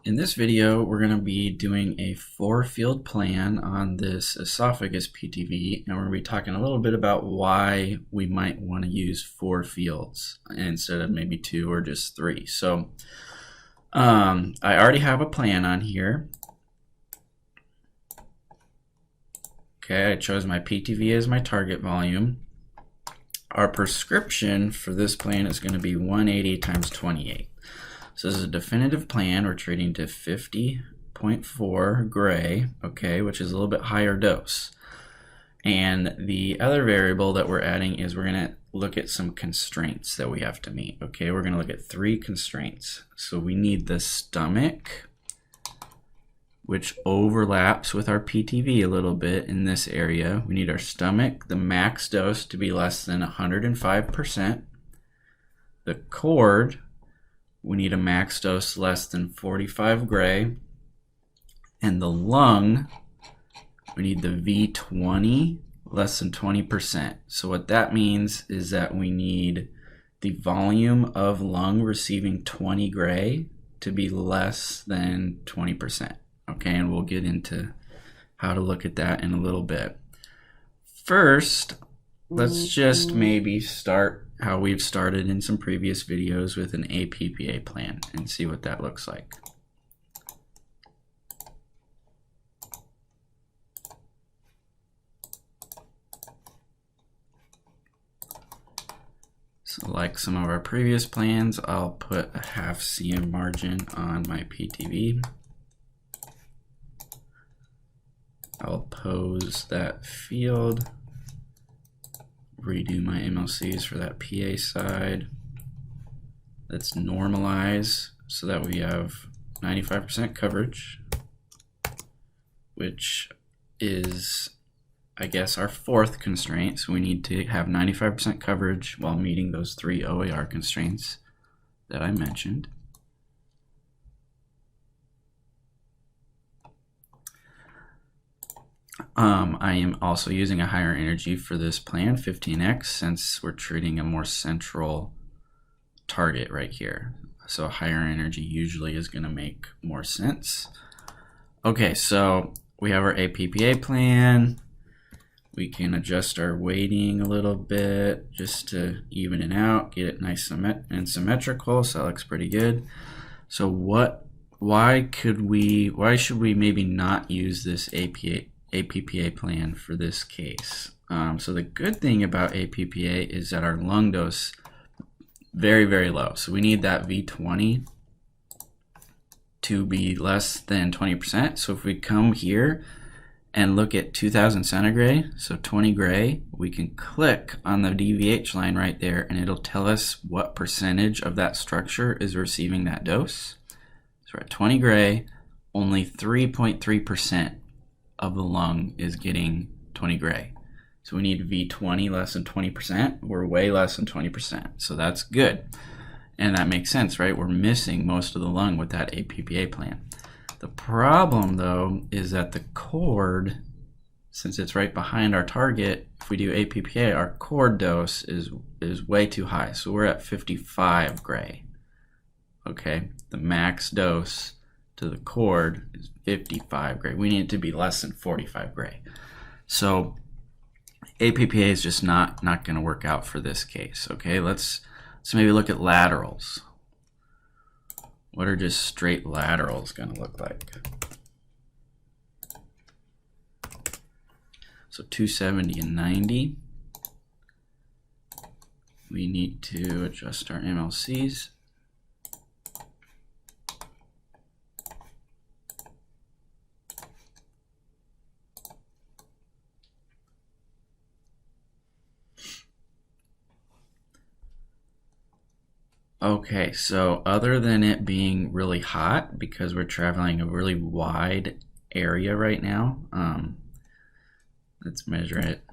In this video, we're going to be doing a 4-field plan on this esophagus PTV, and we're going to be talking a little bit about why we might want to use 4 fields instead of maybe 2 or just 3. So I already have a plan on here. Okay, I chose my PTV as my target volume. Our prescription for this plan is going to be 180 times 28. So this is a definitive plan. We're treating to 50.4 gray, okay, which is a little bit higher dose. And the other variable that we're adding is we're going to look at some constraints that we have to meet. Okay, we're going to look at 3 constraints. So we need the stomach, which overlaps with our PTV a little bit in this area. We need our stomach, the max dose, to be less than 105%. The cord, we need a max dose less than 45 gray. And the lung, we need the V20 less than 20%. So what that means is that we need the volume of lung receiving 20 gray to be less than 20%. Okay, and we'll get into how to look at that in a little bit. First, let's just maybe start how we've started in some previous videos with an APPA plan and see what that looks like. So like some of our previous plans, I'll put a half cm margin on my PTV. I'll pose that field, redo my MLCs for that PA side. Let's normalize so that we have 95% coverage, which is, I guess, our 4th constraint. So we need to have 95% coverage while meeting those 3 OAR constraints that I mentioned. I am also using a higher energy for this plan, 15x, since we're treating a more central target right here. So higher energy usually is going to make more sense. Okay, so we have our APPA plan. We can adjust our weighting a little bit just to even it out, get it nice and symmetrical, so that looks pretty good. So why should we maybe not use this APPA plan for this case? So the good thing about APPA is that our lung dose very, very low. So we need that V20 to be less than 20%. So if we come here and look at 2000 centigrade, so 20 gray, we can click on the DVH line right there and it'll tell us what percentage of that structure is receiving that dose. So we're at 20 gray, only 3.3% of the lung is getting 20 gray. So we need V20 less than 20%. We're way less than 20%. So that's good. And that makes sense, right? We're missing most of the lung with that APPA plan. The problem, though, is that the cord, since it's right behind our target, if we do APPA, our cord dose is way too high. So we're at 55 gray. Okay, the max dose to the cord is 55 gray. We need it to be less than 45 gray. So APPA is just not going to work out for this case. Okay, let's maybe look at laterals. What are just straight laterals going to look like? So 270 and 90. We need to adjust our MLCs. Okay, so other than it being really hot, because we're traveling a really wide area right now, let's measure it.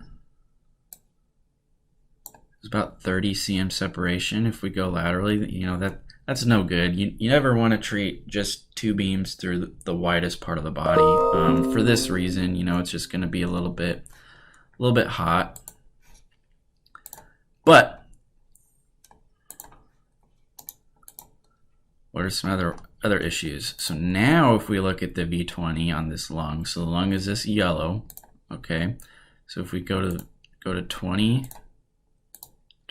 It's about 30 cm separation if we go laterally. You know, that's no good. You never want to treat just 2 beams through the widest part of the body. For this reason, you know, it's just going to be a little bit hot. But what are some other other issues. So now if we look at the V20 on this lung, so the lung is this yellow, okay? So if we go to 20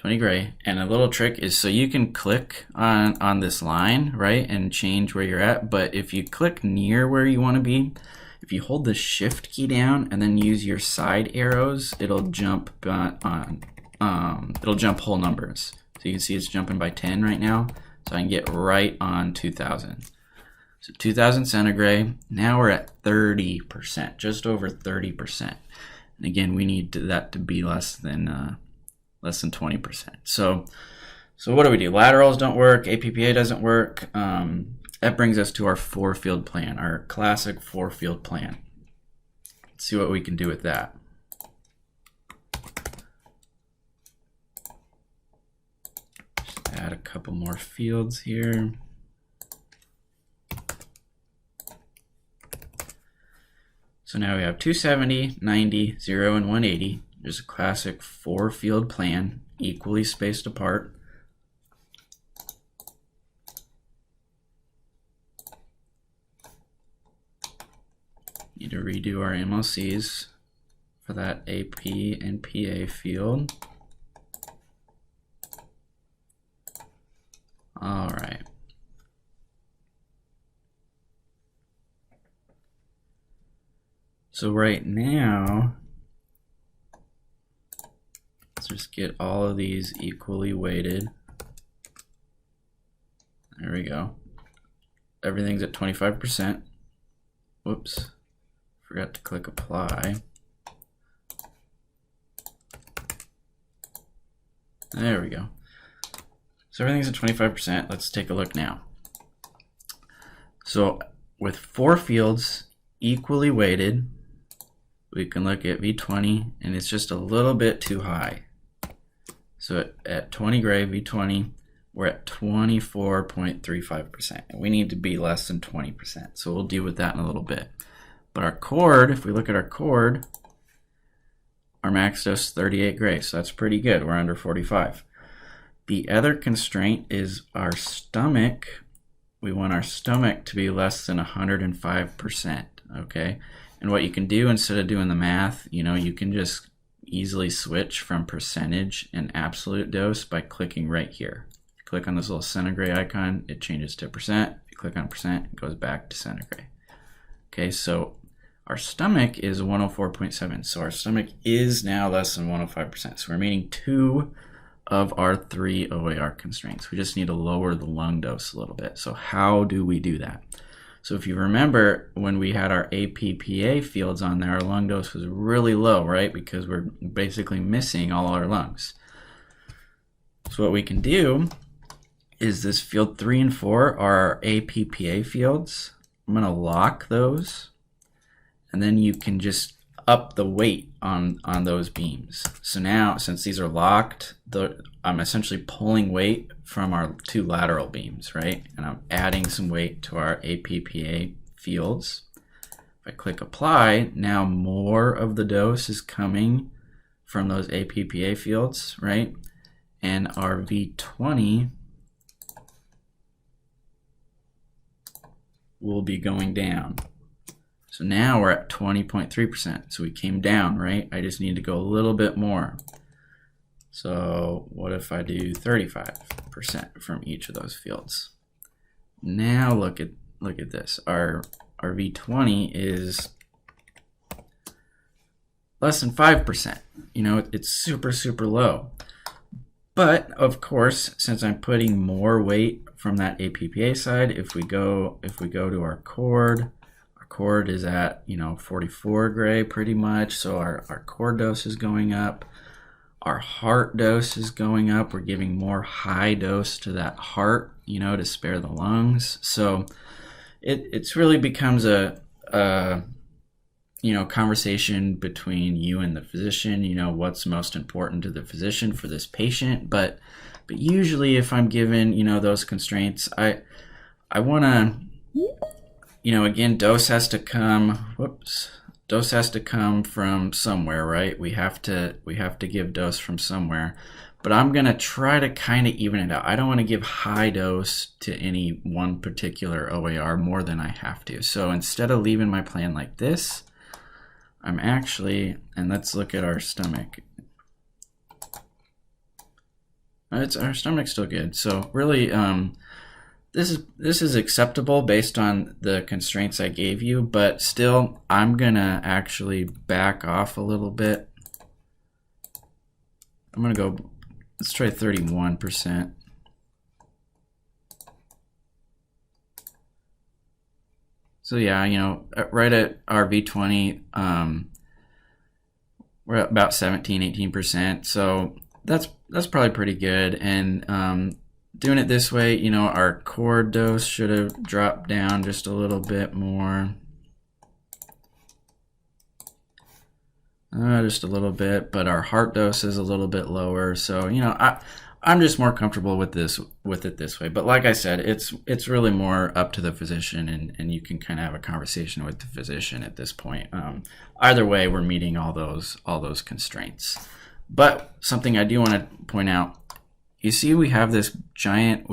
gray, and a little trick is so you can click on this line, right, and change where you're at, but if you click near where you want to be, if you hold the shift key down and then use your side arrows, it'll jump it'll jump whole numbers. So you can see it's jumping by 10 right now. So I can get right on 2000. So 2000 centigrade, now we're at 30%, just over 30%. And again, we need that to be less than 20%. So what do we do? Laterals don't work, APPA doesn't work. That brings us to our 4-field plan, our classic 4-field plan. Let's see what we can do with that. Add a couple more fields here. So now we have 270, 90, 0, and 180. There's a classic 4-field plan, equally spaced apart. Need to redo our MLCs for that AP and PA field. All right. So right now, let's just get all of these equally weighted. There we go. Everything's at 25%. Whoops, forgot to click apply. There we go. So everything's at 25%. Let's take a look now. So with 4 fields equally weighted, we can look at V20, and it's just a little bit too high. So at 20 gray, V20, we're at 24.35%. And we need to be less than 20%. So we'll deal with that in a little bit. But our chord, if we look at our chord, our max dose is 38 gray. So that's pretty good. We're under 45. The other constraint is our stomach. We want our stomach to be less than 105%, okay? And what you can do instead of doing the math, you can just easily switch from percentage and absolute dose by clicking right here. Click on this little centigrade icon, it changes to percent. If you click on percent, it goes back to centigrade. Okay, so our stomach is 104.7. So our stomach is now less than 105%. So we're meeting 2 of our 3 OAR constraints. We just need to lower the lung dose a little bit. So how do we do that? So if you remember, when we had our APPA fields on there, our lung dose was really low, right? Because we're basically missing all our lungs. So what we can do is this field 3 and 4 are our APPA fields. I'm gonna lock those, and then you can just up the weight on those beams. So now, since these are locked, I'm essentially pulling weight from our 2 lateral beams, right? And I'm adding some weight to our APPA fields. If I click apply, now more of the dose is coming from those APPA fields, right? And our V20 will be going down. So now we're at 20.3%. So we came down, right? I just need to go a little bit more. So what if I do 35% from each of those fields? Now look at this. Our V20 is less than 5%. It's super, super low. But of course, since I'm putting more weight from that APPA side, if we go to our chord is at 44 gray pretty much. So our chord dose is going up. Our heart dose is going up. We're giving more high dose to that heart, to spare the lungs. So it's really becomes a conversation between you and the physician, what's most important to the physician for this patient. But usually if I'm given, those constraints, I want to, again, dose has to come from somewhere, right? We have to give dose from somewhere. but I'm gonna try to kind of even it out. I don't want to give high dose to any one particular OAR more than I have to. So instead of leaving my plan like this, I'm actually, and let's look at our stomach. Our stomach's still good. So really, this is acceptable based on the constraints I gave you, but still, I'm gonna actually back off a little bit. I'm gonna go, let's try 31%. So yeah, you know, right at our V20, we're at about 17, 18%. So that's probably pretty good. And doing it this way, you know, our cord dose should have dropped down just a little bit more. Just a little bit, but our heart dose is a little bit lower. So, you know, I'm just more comfortable with it this way. But like I said, it's really more up to the physician, and you can kind of have a conversation with the physician at this point. Either way, we're meeting all those constraints. But something I do want to point out, you see we have this giant,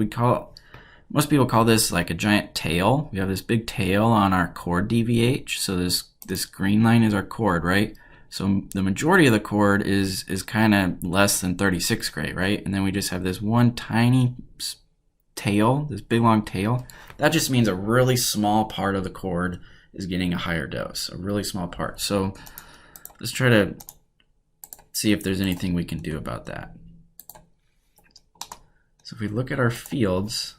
most people call this like a giant tail. We have this big tail on our cord DVH. So this green line is our cord, right? So the majority of the cord is kind of less than 36 gray, right? And then we just have this one tiny tail, this big long tail. That just means a really small part of the cord is getting a higher dose, a really small part. So let's try to see if there's anything we can do about that. So if we look at our fields,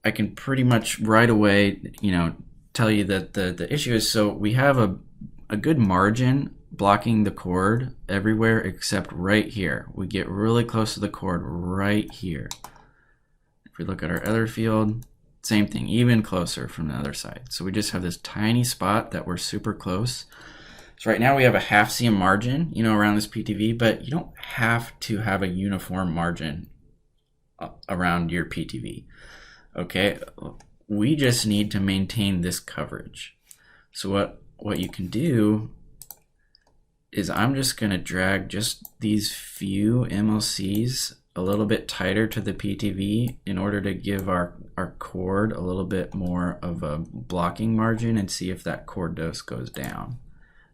I can pretty much right away, you know, tell you that the issue is, so we have a good margin blocking the cord everywhere except right here. We get really close to the cord right here. If we look at our other field, same thing, even closer from the other side. So we just have this tiny spot that we're super close. So right now we have a half cm margin, you know, around this PTV, but you don't have to have a uniform margin around your PTV. Okay, we just need to maintain this coverage. So what you can do is I'm just going to drag just these few MLCs a little bit tighter to the PTV in order to give our cord a little bit more of a blocking margin and see if that cord dose goes down.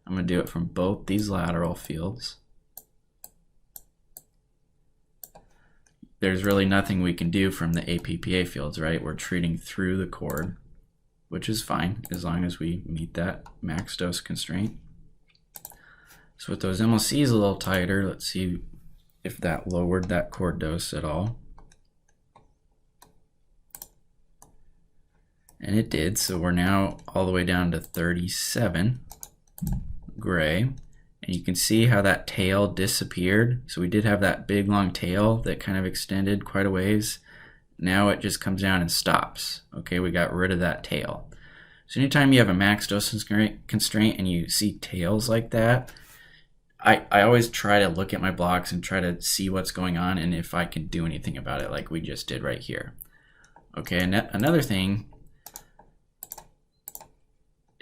I'm going to do it from both these lateral fields. There's really nothing we can do from the APPA fields, right? We're treating through the cord, which is fine as long as we meet that max dose constraint. So with those MLCs a little tighter, let's see if that lowered that cord dose at all. And it did, so we're now all the way down to 37 gray. And you can see how that tail disappeared. So we did have that big long tail that kind of extended quite a ways. Now it just comes down and stops. Okay, we got rid of that tail. So anytime you have a max dose constraint and you see tails like that, I always try to look at my blocks and try to see what's going on and if I can do anything about it, like we just did right here. Okay, and another thing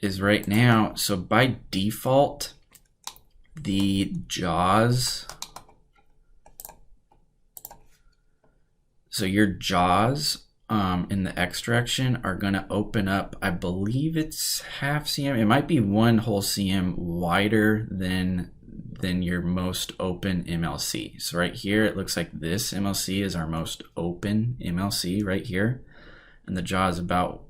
is right now, so by default, the jaws, so your jaws in the X direction are going to open up, I believe it's half cm, it might be 1 whole cm wider than your most open MLC. So right here it looks like this MLC is our most open MLC right here, and the jaw is about,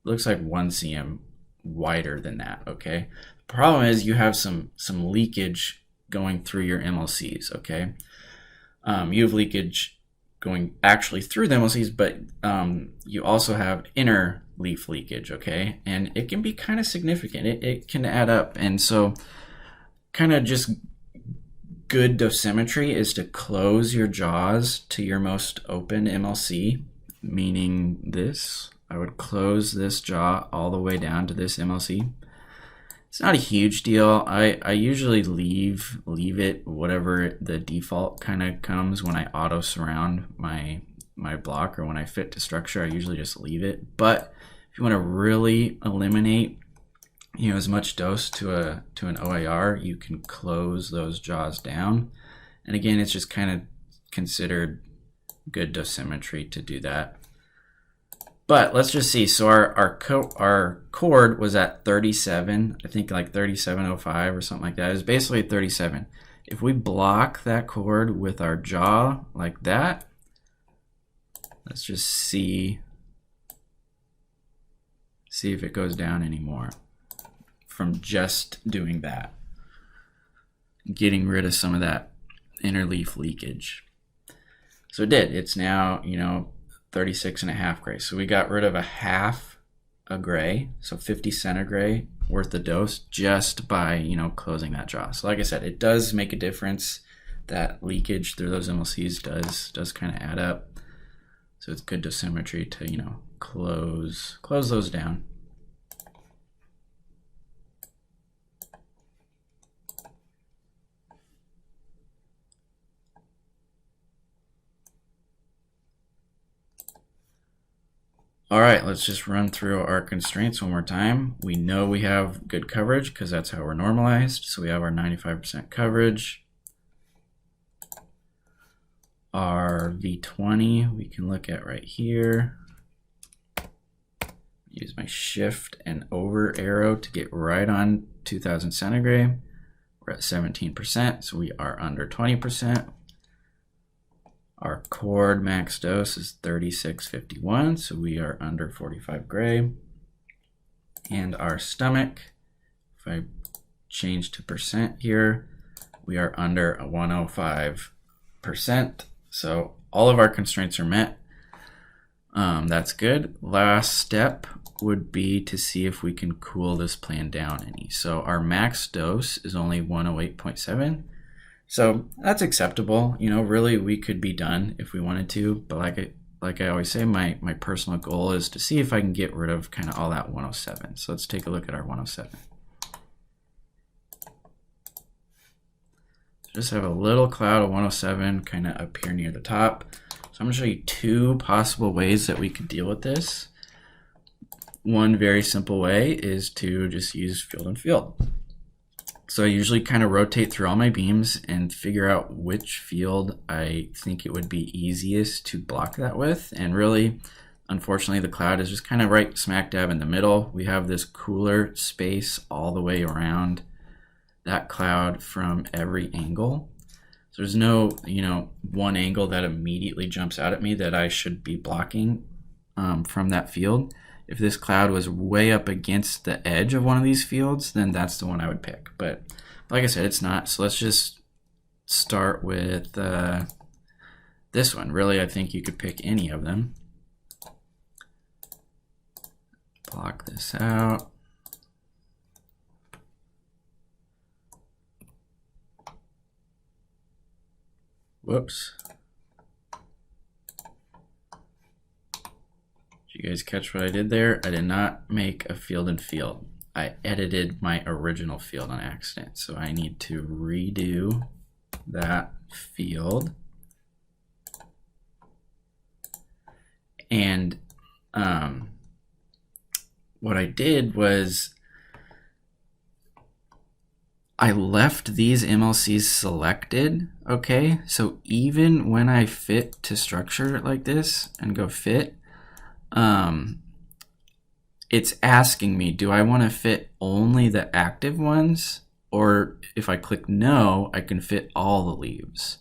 looks like 1 cm wider than that. Okay, the problem is you have some leakage going through your MLCs. Okay, you have leakage going actually through the MLCs, but you also have inner leaf leakage. Okay, and it can be kind of significant. It can add up, and so kind of just good dosimetry is to close your jaws to your most open MLC, meaning this. I would close this jaw all the way down to this MLC. It's not a huge deal. I usually leave it whatever the default kind of comes when I auto surround my block, or when I fit to structure, I usually just leave it. But if you want to really eliminate as much dose to an OAR, you can close those jaws down. And again, it's just kind of considered good dosimetry to do that. But let's just see. So our cord was at 37, I think like 37.05 or something like that. It was basically 37. If we block that cord with our jaw like that, let's just see if it goes down anymore from just doing that, getting rid of some of that inner leaf leakage. So it did. It's now, 36.5 gray. So we got rid of a half a gray, so 50 centigray worth of dose just by, closing that jaw. So like I said, it does make a difference. That leakage through those MLCs does kind of add up. So it's good dosimetry to, close those down. All right, let's just run through our constraints one more time. We know we have good coverage because that's how we're normalized. So we have our 95% coverage. Our V20 we can look at right here. Use my shift and over arrow to get right on 2000 centigrade. We're at 17%, so we are under 20%. Our cord max dose is 36.51, so we are under 45 gray. And our stomach, if I change to percent here, we are under 105%. So all of our constraints are met. That's good. Last step would be to see if we can cool this plan down any. So our max dose is only 108.7. So that's acceptable. Really we could be done if we wanted to, but like I always say, my personal goal is to see if I can get rid of kind of all that 107. So let's take a look at our 107. Just have a little cloud of 107 kind of up here near the top. So I'm going to show you two possible ways that we could deal with this. One very simple way is to just use field and field. So I usually kind of rotate through all my beams and figure out which field I think it would be easiest to block that with. And really, unfortunately, the cloud is just kind of right smack dab in the middle. We have this cooler space all the way around that cloud from every angle. So there's no, one angle that immediately jumps out at me that I should be blocking from that field. If this cloud was way up against the edge of one of these fields, then that's the one I would pick. But like I said, it's not. So let's just start with this one. Really, I think you could pick any of them. Block this out. Whoops. Did you guys catch what I did there? I did not make a field and field. I edited my original field on accident. So I need to redo that field. And what I did was I left these MLCs selected, okay? So even when I fit to structure like this and go fit, it's asking me, do I want to fit only the active ones? Or if I click no, I can fit all the leaves.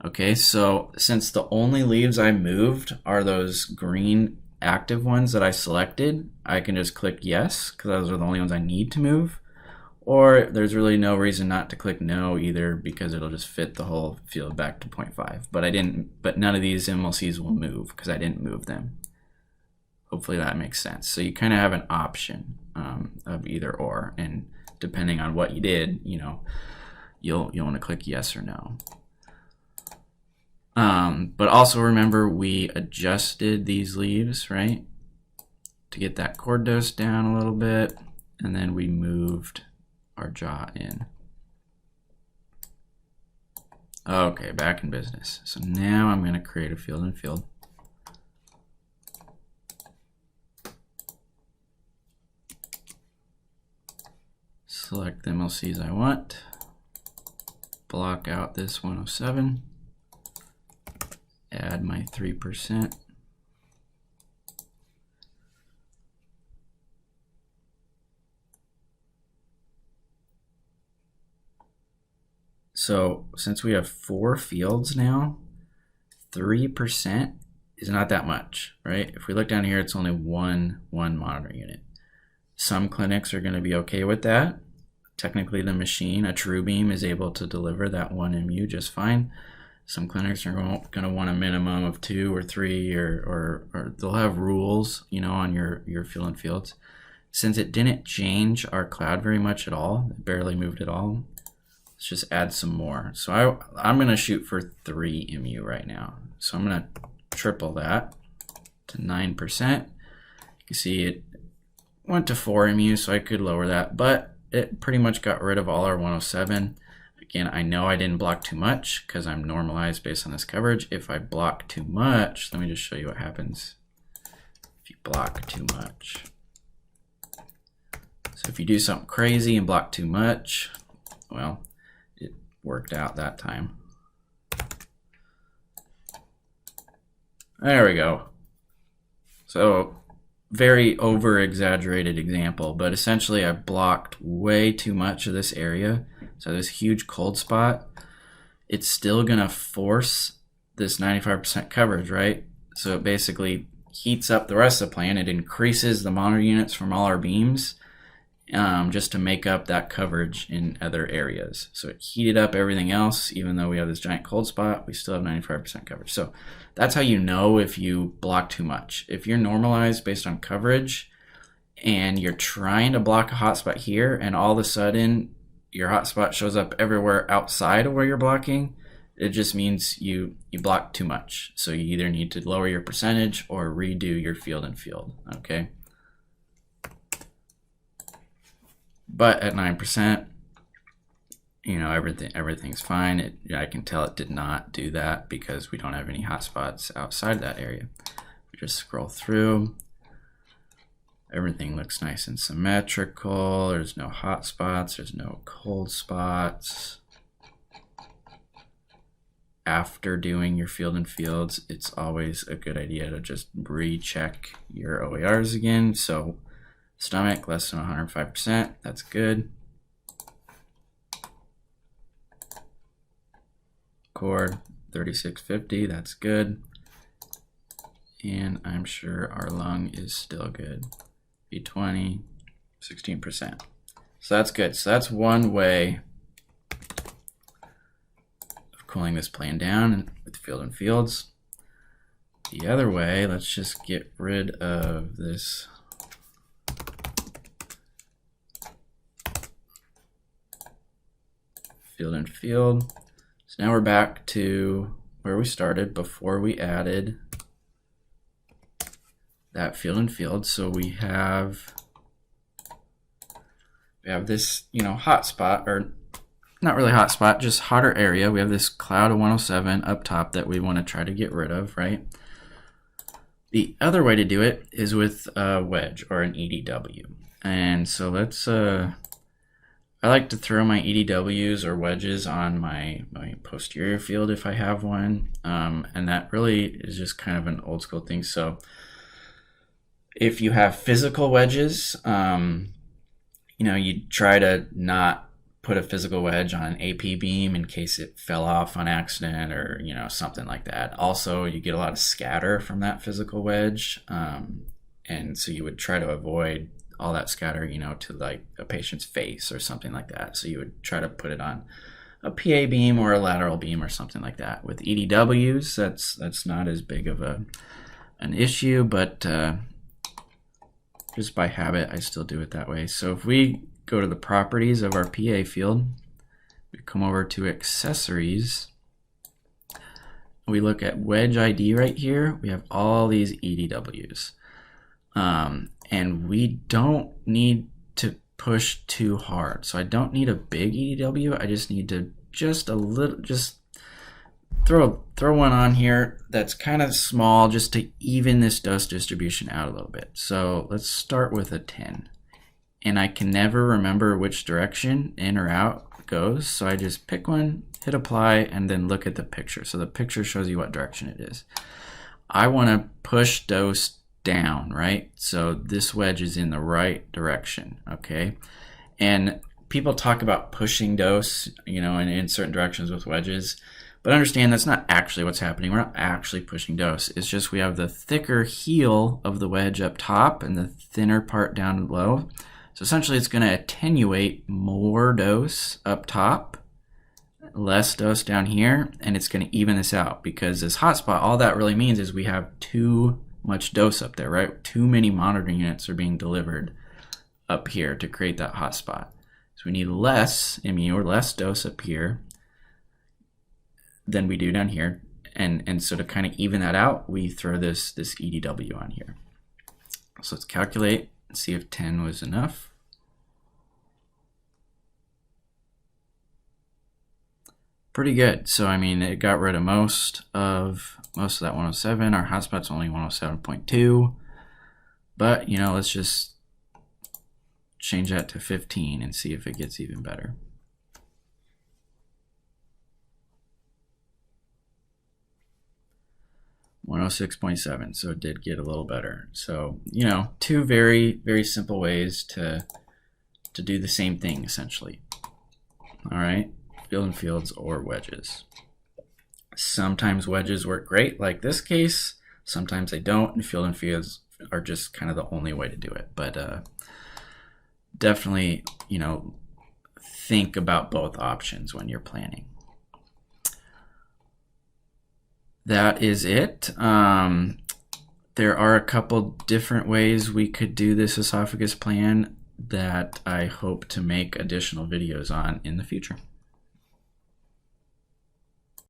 Okay, so since the only leaves I moved are those green active ones that I selected, I can just click yes, because those are the only ones I need to move. Or there's really no reason not to click no either, because it'll just fit the whole field back to 0.5. But none of these MLCs will move because I didn't move them. Hopefully that makes sense. So you kind of have an option of either or, and depending on what you did, you'll want to click yes or no. But also remember, we adjusted these leaves, right, to get that cord dose down a little bit, and then we moved our jaw in. Okay, back in business. So now I'm going to create a field and field. select the MLCs I want, block out this 107, add my 3%. So since we have 4 fields now, 3% is not that much, right? If we look down here, it's only one monitor unit. Some clinics are going to be okay with that. Technically, the machine, a TrueBeam, is able to deliver that 1 MU just fine. Some clinics are going to want a minimum of 2 or 3, or they'll have rules, you know, on your field and fields. Since it didn't change our cloud very much at all, it barely moved at all, let's just add some more. So I'm going to shoot for 3 MU right now. So I'm going to triple that to 9%. You can see it went to 4 MU, so I could lower that, but it pretty much got rid of all our 107. Again, I know I didn't block too much because I'm normalized based on this coverage. If I block too much, let me just show you what happens if you block too much. So if you do something crazy and block too much, well, it worked out that time. There we go. So very over exaggerated example, but essentially I blocked way too much of this area. So this huge cold spot, it's still gonna force this 95% coverage, right? So it basically heats up the rest of the plan. It increases the monitor units from all our beams just to make up that coverage in other areas. So it heated up everything else. Even though we have this giant cold spot, we still have 95% coverage. So that's how you know if you block too much. If you're normalized based on coverage and you're trying to block a hotspot here and all of a sudden your hotspot shows up everywhere outside of where you're blocking, it just means you block too much. So you either need to lower your percentage or redo your field and field, okay? But at 9%, you know, everything's fine. I can tell it did not do that because we don't have any hotspots outside that area. We just scroll through. Everything looks nice and symmetrical. There's no hotspots. There's no cold spots. After doing your field and fields, it's always a good idea to just recheck your OERs again. So stomach less than 105%, that's good. Cord 3650, that's good. And I'm sure our lung is still good. B20, 16%. So that's good. So that's one way of cooling this plan down with field and fields. The other way, let's just get rid of this field and field. So now we're back to where we started before we added that field and field. So we have this, you know, hot spot, or not really hot spot, just hotter area. We have this cloud of 107 up top that we want to try to get rid of, right? The other way to do it is with a wedge or an EDW. And so let's I like to throw my EDWs or wedges on my posterior field if I have one, and that really is just kind of an old school thing. So if you have physical wedges, you know, you try to not put a physical wedge on an AP beam in case it fell off on accident or, you know, something like that. Also, you get a lot of scatter from that physical wedge, and so you would try to avoid all that scatter, you know, to like a patient's face or something like that. So you would try to put it on a PA beam or a lateral beam or something like that. With EDWs, that's not as big of an issue, but just by habit, I still do it that way. So if we go to the properties of our PA field, we come over to accessories, we look at wedge ID right here, we have all these EDWs. And we don't need to push too hard. So I don't need a big EDW. I just need to just throw one on here that's kind of small just to even this dose distribution out a little bit. So let's start with a 10. and I can never remember which direction in or out goes. So I just pick one, hit apply, and then look at the picture. So the picture shows you what direction it is. I want to push dose down, right? So this wedge is in the right direction, okay? And people talk about pushing dose, you know, in certain directions with wedges, but understand that's not actually what's happening. We're not actually pushing dose. It's just we have the thicker heel of the wedge up top and the thinner part down below. So essentially it's going to attenuate more dose up top, less dose down here, and it's going to even this out, because this hotspot, all that really means is we have too much dose up there, right? Too many monitoring units are being delivered up here to create that hotspot. So we need less ME or less dose up here than we do down here. And so to kind of even that out, we throw this EDW on here. So let's calculate and see if 10 was enough. Pretty good. So I mean, it got rid of most of that 107. Our hotspot's only 107.2. But you know, let's just change that to 15 and see if it gets even better. .7, so it did get a little better. So, you know, two very, very simple ways to do the same thing, essentially. All right, field and fields or wedges. Sometimes wedges work great, like this case. Sometimes they don't, and field and fields are just kind of the only way to do it. But definitely, you know, think about both options when you're planning. That is it. There are a couple different ways we could do this esophagus plan that I hope to make additional videos on in the future.